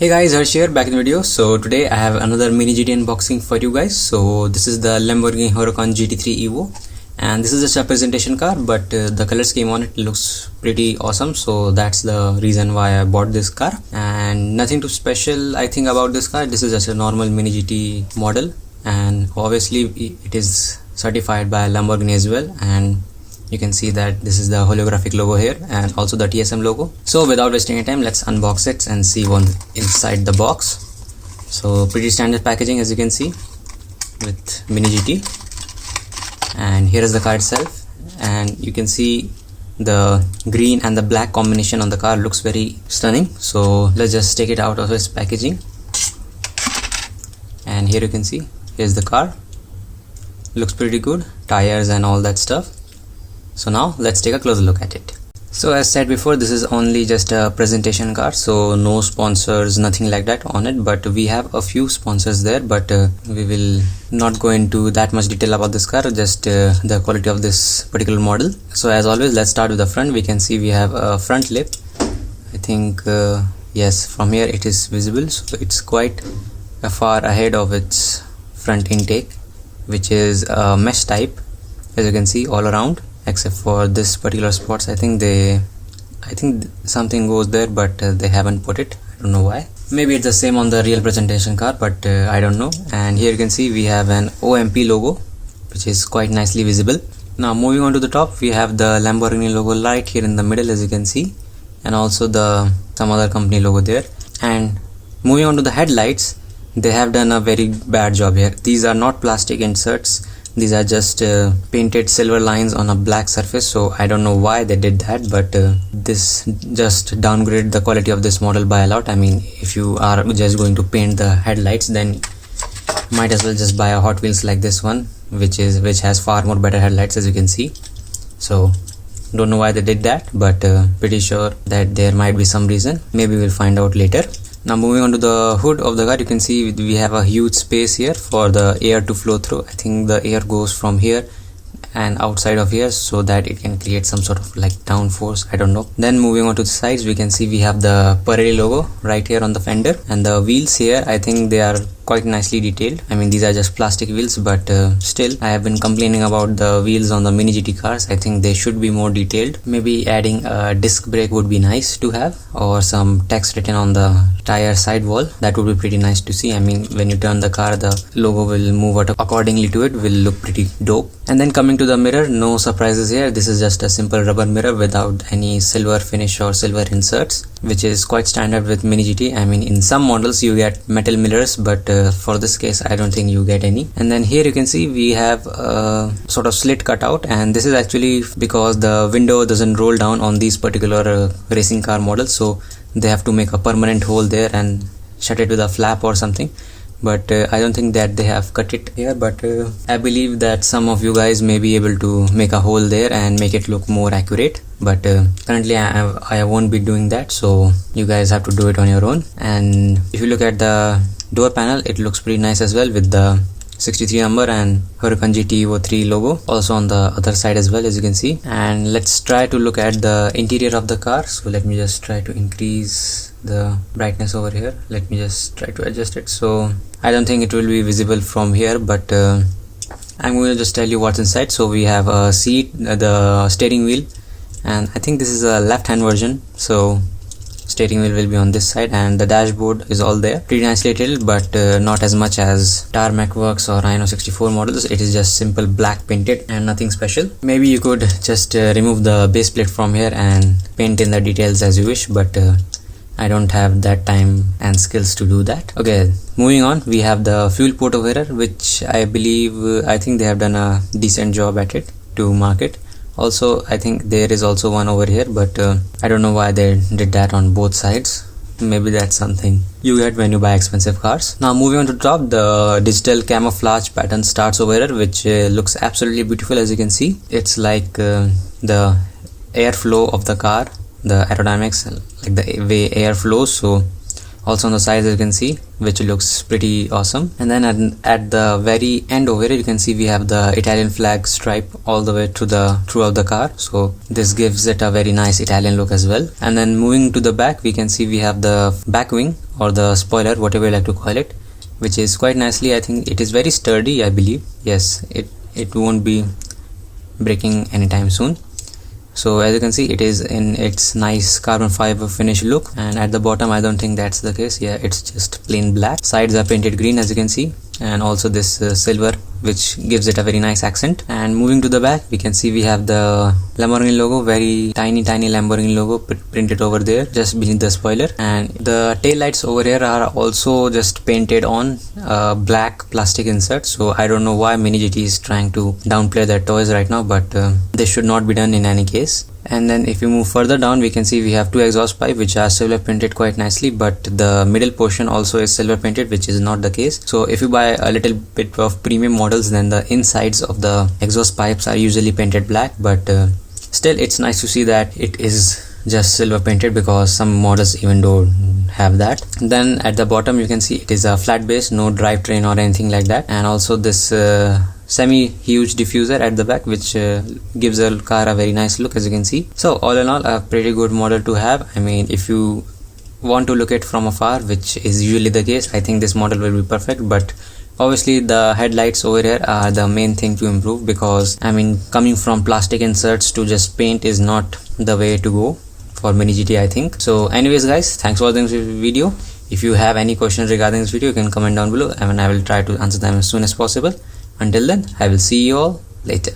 Hey guys, Harsh here, back in the video. So today I have another mini GT unboxing for you guys. So this is the Lamborghini Huracan GT3 EVO, and this is just a presentation car, but the color scheme on it looks pretty awesome. So that's the reason why I bought this car, and nothing too special I think about this car. This is just a normal mini GT model, and obviously it is certified by Lamborghini as well, and you can see that this is the holographic logo here and also the TSM logo. So without wasting any time, let's unbox it and see what's inside the box. So pretty standard packaging, as you can see, with mini GT. And here is the car itself, and you can see the green and the black combination on the car looks very stunning. So let's just take it out of its packaging, and here you can see, here's the car. Looks pretty good, tires and all that stuff. So now let's take a closer look at it. So as said before, this is only just a presentation car, so no sponsors, nothing like that on it, but we have a few sponsors there, but we will not go into that much detail about this car, just the quality of this particular model. So as always, let's start with the front. We can see we have a front lip. I think yes, from here it is visible, so it's quite far ahead of its front intake, which is a mesh type, as you can see, all around, except for this particular spots. I think something goes there, but they haven't put it. I don't know why. Maybe it's the same on the real presentation car, but I don't know. And here you can see we have an OMP logo, which is quite nicely visible. Now moving on to the top, we have the Lamborghini logo right here in the middle, as you can see, and also some other company logo there. And moving on to the headlights, they have done a very bad job here. These are not plastic inserts. These are just painted silver lines on a black surface, so I don't know why they did that, but this just downgraded the quality of this model by a lot. I mean, if you are just going to paint the headlights, then might as well just buy a Hot Wheels like this one, which has far more better headlights, as you can see. So don't know why they did that, but pretty sure that there might be some reason. Maybe we'll find out later. Now moving on to the hood of the car, you can see we have a huge space here for the air to flow through. I think the air goes from here and outside of here, so that it can create some sort of like downforce, I don't know. Then moving on to the sides, we can see we have the Pirelli logo right here on the fender, and the wheels here, I think they are quite nicely detailed. I mean, these are just plastic wheels, but still I have been complaining about the wheels on the mini GT cars. I think they should be more detailed. Maybe adding a disc brake would be nice to have, or some text written on the tire sidewall. That would be pretty nice to see. I mean, when you turn the car, the logo will move out accordingly to it, will look pretty dope. And then coming to the mirror, no surprises here. This is just a simple rubber mirror without any silver finish or silver inserts, which is quite standard with mini GT. I mean, in some models you get metal mirrors, but for this case I don't think you get any. And then here you can see we have a sort of slit cutout, and this is actually because the window doesn't roll down on these particular racing car models, so they have to make a permanent hole there and shut it with a flap or something. But I don't think that they have cut it here, but I believe that some of you guys may be able to make a hole there and make it look more accurate, but currently I won't be doing that, so you guys have to do it on your own. And if you look at the door panel, it looks pretty nice as well, with the 63 number and Huracan GT EVO 3 logo also on the other side as well, as you can see. And let's try to look at the interior of the car. So let me just try to increase the brightness over here. Let me just try to adjust it. So I don't think it will be visible from here, but I'm going to just tell you what's inside. So we have a seat, the steering wheel, and I think this is a left hand version, so steering wheel will be on this side, and the dashboard is all there, pretty nicely detailed, but not as much as Tarmac Works or Rhino 64 models. It is just simple black painted and nothing special. Maybe you could just remove the base plate from here and paint in the details as you wish, but I don't have that time and skills to do that. Okay, moving on, we have the fuel port over here, which I believe I think they have done a decent job at it to market. Also, I think there is also one over here, but I don't know why they did that on both sides. Maybe that's something you get when you buy expensive cars. Now moving on to top, the digital camouflage pattern starts over here, which looks absolutely beautiful, as you can see. It's like the airflow of the car, the aerodynamics, like the way air flows. So also on the sides you can see, which looks pretty awesome. And then at the very end over here you can see we have the Italian flag stripe all the way throughout the car, so this gives it a very nice Italian look as well. And then moving to the back, we can see we have the back wing or the spoiler, whatever you like to call it, which is quite nicely, I think it is very sturdy, I believe. Yes, it won't be breaking anytime soon. So as you can see, it is in its nice carbon fiber finish look. And at the bottom, I don't think that's the case. Yeah, it's just plain black. Sides are painted green, as you can see, and also this silver, which gives it a very nice accent. And moving to the back, we can see we have the Lamborghini logo, very tiny Lamborghini logo printed over there just beneath the spoiler. And the tail lights over here are also just painted on black plastic insert. So I don't know why Mini GT is trying to downplay their toys right now, but they should not be done in any case. And then if you move further down, we can see we have two exhaust pipes which are silver painted quite nicely, but the middle portion also is silver painted, which is not the case. So if you buy a little bit of premium models, then the insides of the exhaust pipes are usually painted black, but still it's nice to see that it is just silver painted, because some models even don't have that. Then at the bottom you can see it is a flat base, no drivetrain or anything like that, and also this semi-huge diffuser at the back, which gives the car a very nice look, as you can see. So all in all, a pretty good model to have. I mean, if you want to look at from afar, which is usually the case, I think this model will be perfect. But obviously the headlights over here are the main thing to improve, because I mean, coming from plastic inserts to just paint is not the way to go for Mini GT, I think. So anyways guys, thanks for watching this video. If you have any questions regarding this video, you can comment down below, and I will try to answer them as soon as possible. Until then, I will see you all later.